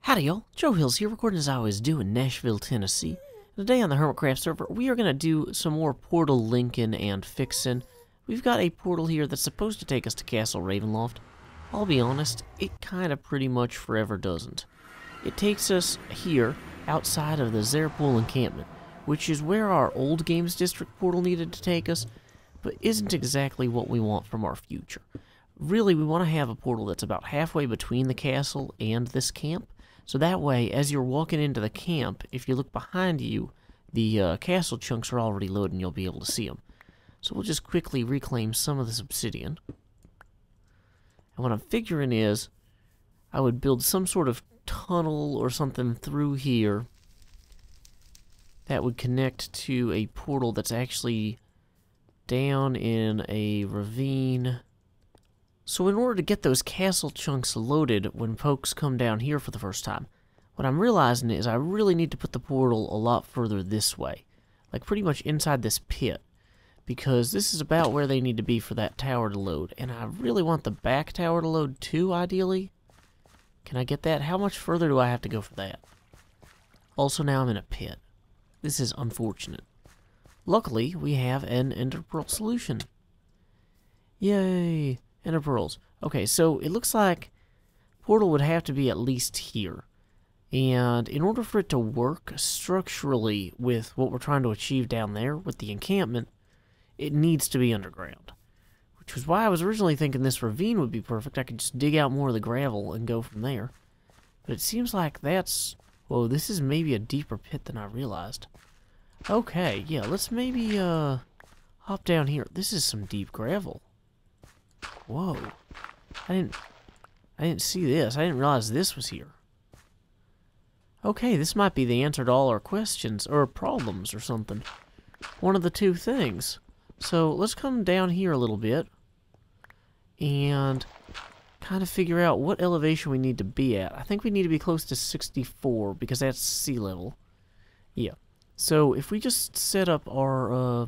Howdy y'all, Joe Hills here, recording as I always do in Nashville, Tennessee. Today on the Hermitcraft server, we are going to do some more portal linking and fixing. We've got a portal here that's supposed to take us to Castle Ravenloft. I'll be honest, it kind of pretty much forever doesn't. It takes us here, outside of the Tser encampment, which is where our old Games District portal needed to take us, but isn't exactly what we want from our future. Really, we want to have a portal that's about halfway between the castle and this camp. So that way, as you're walking into the camp, if you look behind you, the castle chunks are already loaded and you'll be able to see them. So we'll just quickly reclaim some of this obsidian. And what I'm figuring is, I would build some sort of tunnel or something through here that would connect to a portal that's actually down in a ravine. So in order to get those castle chunks loaded when folks come down here for the first time, what I'm realizing is I really need to put the portal a lot further this way. Like pretty much inside this pit. Because this is about where they need to be for that tower to load. And I really want the back tower to load too, ideally. Can I get that? How much further do I have to go for that? Also now I'm in a pit. This is unfortunate. Luckily, we have an ender pearl solution. Yay! Ender pearls. Okay, so it looks like portal would have to be at least here. And in order for it to work structurally with what we're trying to achieve down there with the encampment, it needs to be underground. Which was why I was originally thinking this ravine would be perfect. I could just dig out more of the gravel and go from there. But it seems like that's... Whoa, this is maybe a deeper pit than I realized. Okay, yeah, let's maybe hop down here. This is some deep gravel. Whoa. I didn't see this. I didn't realize this was here. Okay, this might be the answer to all our questions, or problems, or something. One of the two things. So, let's come down here a little bit, and kind of figure out what elevation we need to be at. I think we need to be close to 64, because that's sea level. Yeah. So, if we just set up our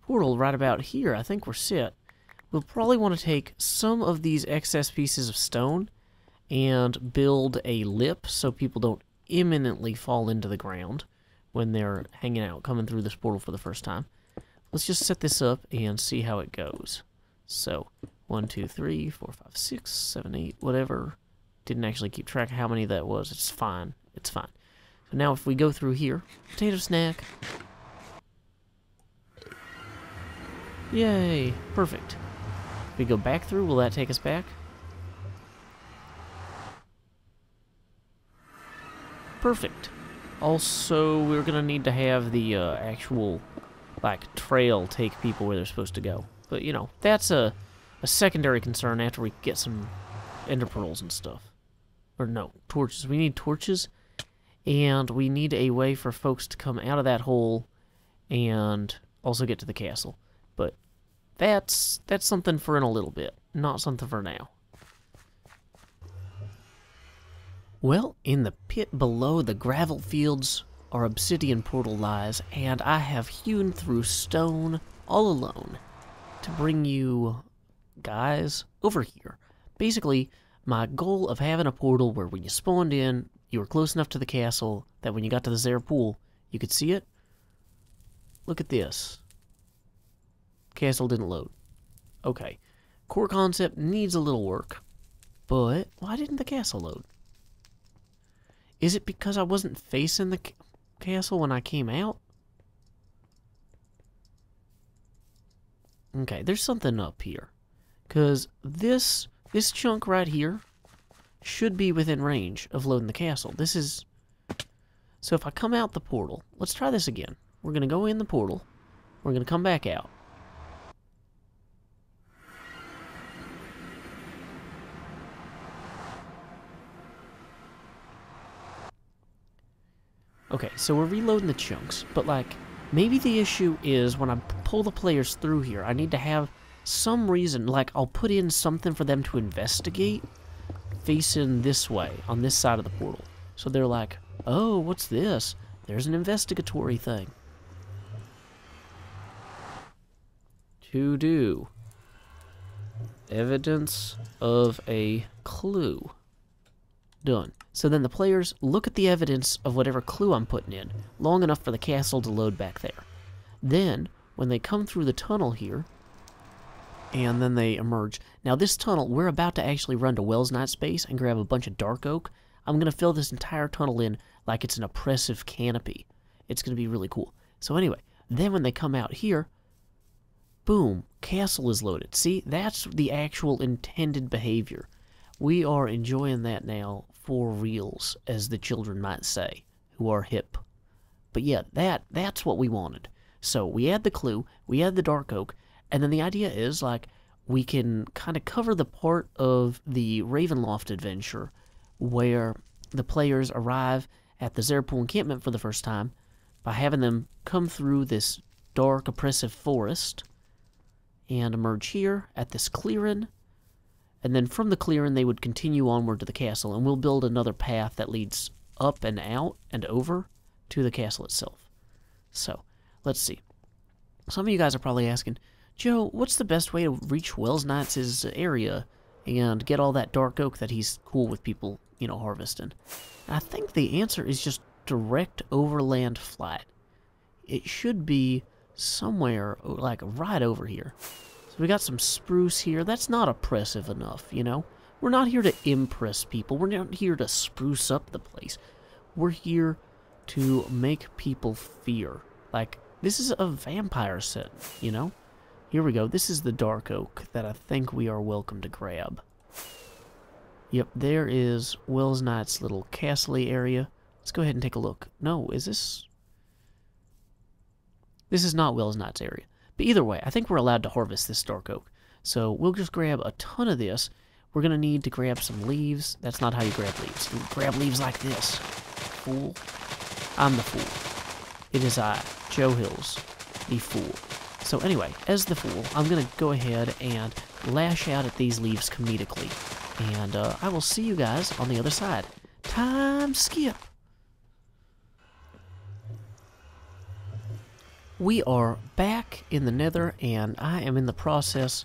portal right about here, I think we're set. We'll probably want to take some of these excess pieces of stone and build a lip so people don't imminently fall into the ground when they're hanging out, coming through this portal for the first time. Let's just set this up and see how it goes. So, 1, 2, 3, 4, 5, 6, 7, 8, whatever. Didn't actually keep track of how many that was. It's fine. It's fine. So now if we go through here, potato snack. Yay, perfect. If we go back through, will that take us back? Perfect. Also, we're going to need to have the actual, like, trail take people where they're supposed to go. But, you know, that's a secondary concern after we get some ender pearls and stuff. Or no, torches. We need torches, and we need a way for folks to come out of that hole and also get to the castle. But that's something for in a little bit, not something for now. Well, in the pit below the gravel fields, our obsidian portal lies, and I have hewn through stone all alone to bring you guys over here. Basically, my goal of having a portal where when you spawned in, you were close enough to the castle that when you got to the Tser pool, you could see it. Look at this. Castle didn't load. Okay. Core concept needs a little work, but why didn't the castle load? Is it because I wasn't facing the castle when I came out? Okay, there's something up here. Because this chunk right here should be within range of loading the castle. This is... So if I come out the portal, let's try this again. We're going to go in the portal. We're going to come back out. Okay, so we're reloading the chunks, but like, maybe the issue is when I pull the players through here, I need to have some reason, like I'll put in something for them to investigate facing this way, on this side of the portal. So they're like, oh, what's this? There's an investigatory thing. To do. Evidence of a clue. Done. So then the players look at the evidence of whatever clue I'm putting in, long enough for the castle to load back there. Then, when they come through the tunnel here, and then they emerge. Now this tunnel, we're about to actually run to Wells Night Space and grab a bunch of dark oak. I'm going to fill this entire tunnel in like it's an oppressive canopy. It's going to be really cool. So anyway, then when they come out here, boom, castle is loaded. See, that's the actual intended behavior. We are enjoying that now for reals, as the children might say, who are hip. But yeah, that's what we wanted. So we add the clue, we add the dark oak, and then the idea is, like, we can kind of cover the part of the Ravenloft adventure where the players arrive at the Zerpool encampment for the first time by having them come through this dark, oppressive forest and emerge here at this clearing. And then from the clearing, they would continue onward to the castle, and we'll build another path that leads up and out and over to the castle itself. So, let's see. Some of you guys are probably asking, Joe, what's the best way to reach Wells Knight's area and get all that dark oak that he's cool with people, you know, harvesting? I think the answer is just direct overland flight. It should be somewhere, like, right over here. So we got some spruce here. That's not oppressive enough, you know? We're not here to impress people. We're not here to spruce up the place. We're here to make people fear. Like, this is a vampire set, you know? Here we go. This is the dark oak that I think we are welcome to grab. Yep, there is Wells Knight's little castle-y area. Let's go ahead and take a look. No, is this... This is not Wells Knight's area. But either way, I think we're allowed to harvest this dark oak. So we'll just grab a ton of this. We're going to need to grab some leaves. That's not how you grab leaves. You grab leaves like this. Fool. I'm the fool. It is I, Joe Hills, the fool. So anyway, as the fool, I'm going to go ahead and lash out at these leaves comedically. And I will see you guys on the other side. Time skip. We are back in the nether, and I am in the process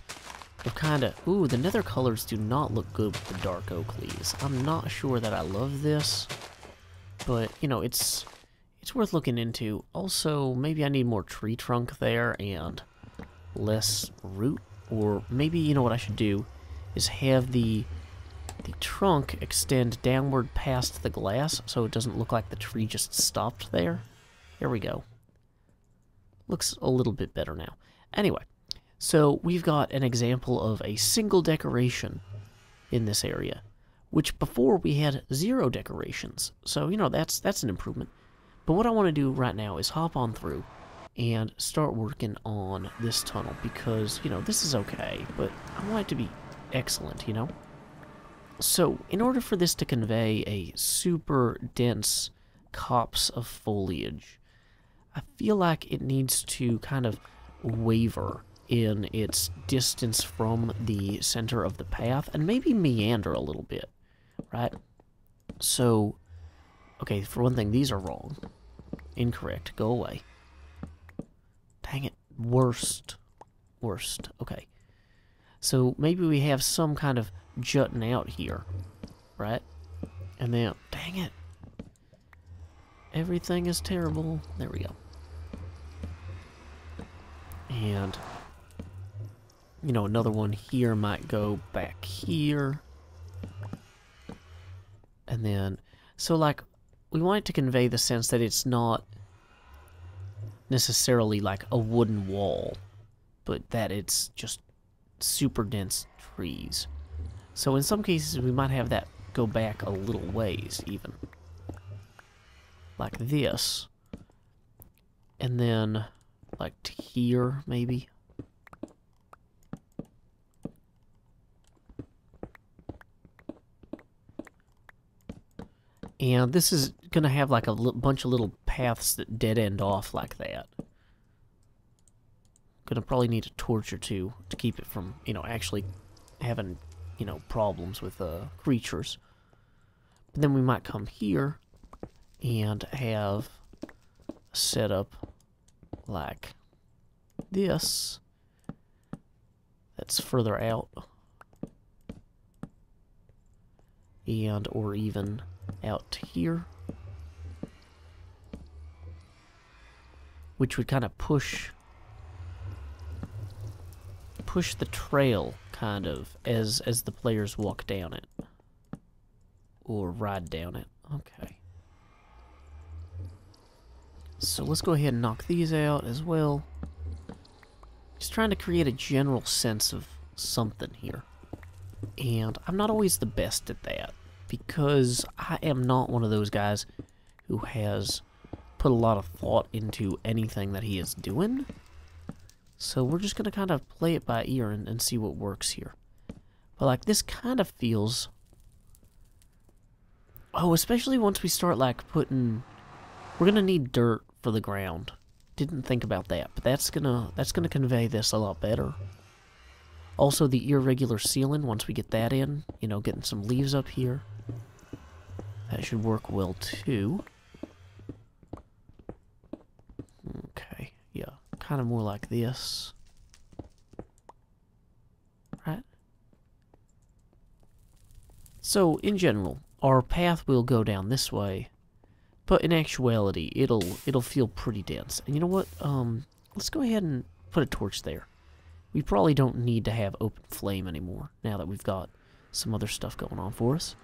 of kind of... Ooh, the nether colors do not look good with the dark oak leaves. I'm not sure that I love this, but, you know, it's worth looking into. Also, maybe I need more tree trunk there and less root, or maybe, you know what I should do is have the trunk extend downward past the glass so it doesn't look like the tree just stopped there. There we go. Looks a little bit better now. Anyway, so we've got an example of a single decoration in this area, which before we had 0 decorations. So, you know, that's an improvement. But what I want to do right now is hop on through and start working on this tunnel because, you know, this is okay, but I want it to be excellent, you know? So, in order for this to convey a super dense copse of foliage, I feel like it needs to kind of waver in its distance from the center of the path and maybe meander a little bit, right? So, okay, for one thing, these are wrong. Incorrect. Go away. Dang it. Worst. Okay. So maybe we have some kind of jutting out here, right? And then, dang it. Everything is terrible. There we go. And, you know, another one here might go back here. And then, so like, we want it to convey the sense that it's not necessarily like a wooden wall, but that it's just super dense trees. So in some cases, we might have that go back a little ways, even. Like this. And then, like to here, maybe. And this is going to have like a bunch of little paths that dead end off like that. Going to probably need a torch or two to keep it from, you know, actually having, you know, problems with creatures. But then we might come here and have a setup like this that's further out. and or even out here, which would kind of push the trail kind of as the players walk down it or ride down it. Okay. So let's go ahead and knock these out as well. Just trying to create a general sense of something here. And I'm not always the best at that, because I am not one of those guys who has put a lot of thought into anything that he is doing. So we're just going to kind of play it by ear and see what works here. But like, this kind of feels... Oh, especially once we start like putting... We're going to need dirt for the ground. Didn't think about that, but that's gonna convey this a lot better. Also, the irregular ceiling, once we get that in, you know, getting some leaves up here, that should work well too. Okay, yeah, kind of more like this. Right? So, in general, our path will go down this way, but in actuality, it'll feel pretty dense. And you know what? Let's go ahead and put a torch there. We probably don't need to have open flame anymore, now that we've got some other stuff going on for us.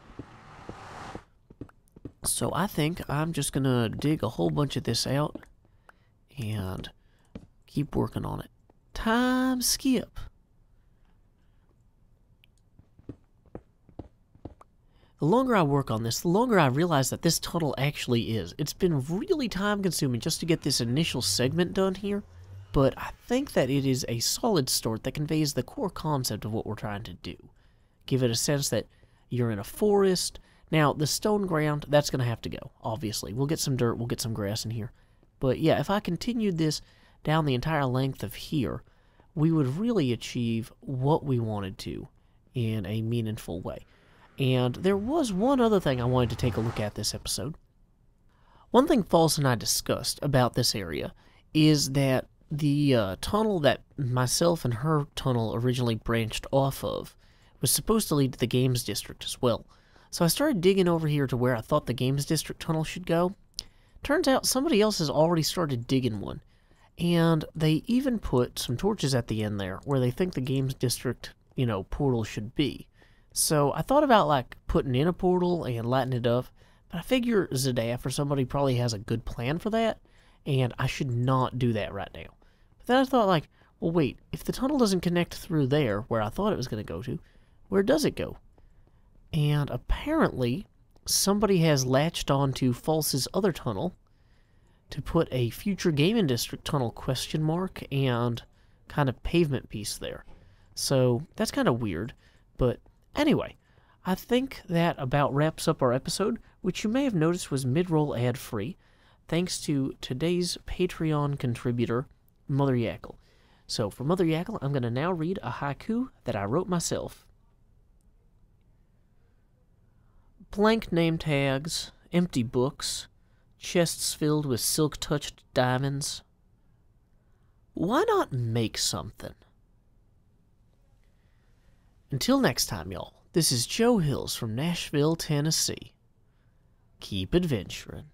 So I think I'm just going to dig a whole bunch of this out and keep working on it. Time skip. The longer I work on this, the longer I realize that this tunnel actually is. It's been really time consuming just to get this initial segment done here. But I think that it is a solid start that conveys the core concept of what we're trying to do. Give it a sense that you're in a forest. Now, the stone ground, that's going to have to go, obviously. We'll get some dirt, we'll get some grass in here. But yeah, if I continued this down the entire length of here, we would really achieve what we wanted to in a meaningful way. And there was one other thing I wanted to take a look at this episode. One thing False and I discussed about this area is that the tunnel that myself and her tunnel originally branched off of was supposed to lead to the Games District as well. So I started digging over here to where I thought the Games District tunnel should go. Turns out somebody else has already started digging one. And they even put some torches at the end there where they think the Games District, you know, portal should be. So I thought about like putting in a portal and lighting it up. But I figure Zadaf or somebody probably has a good plan for that. And I should not do that right now. Then I thought, like, well, wait, if the tunnel doesn't connect through there, where I thought it was going to go to, where does it go? And apparently, somebody has latched onto False's other tunnel to put a future gaming district tunnel question mark and kind of pavement piece there. So, that's kind of weird. But anyway, I think that about wraps up our episode, which you may have noticed was mid-roll ad-free, thanks to today's Patreon contributor, Mother Yackle. So for Mother Yackle, I'm going to now read a haiku that I wrote myself. Blank name tags, empty books, chests filled with silk-touched diamonds. Why not make something? Until next time, y'all, this is Joe Hills from Nashville, Tennessee. Keep adventuring.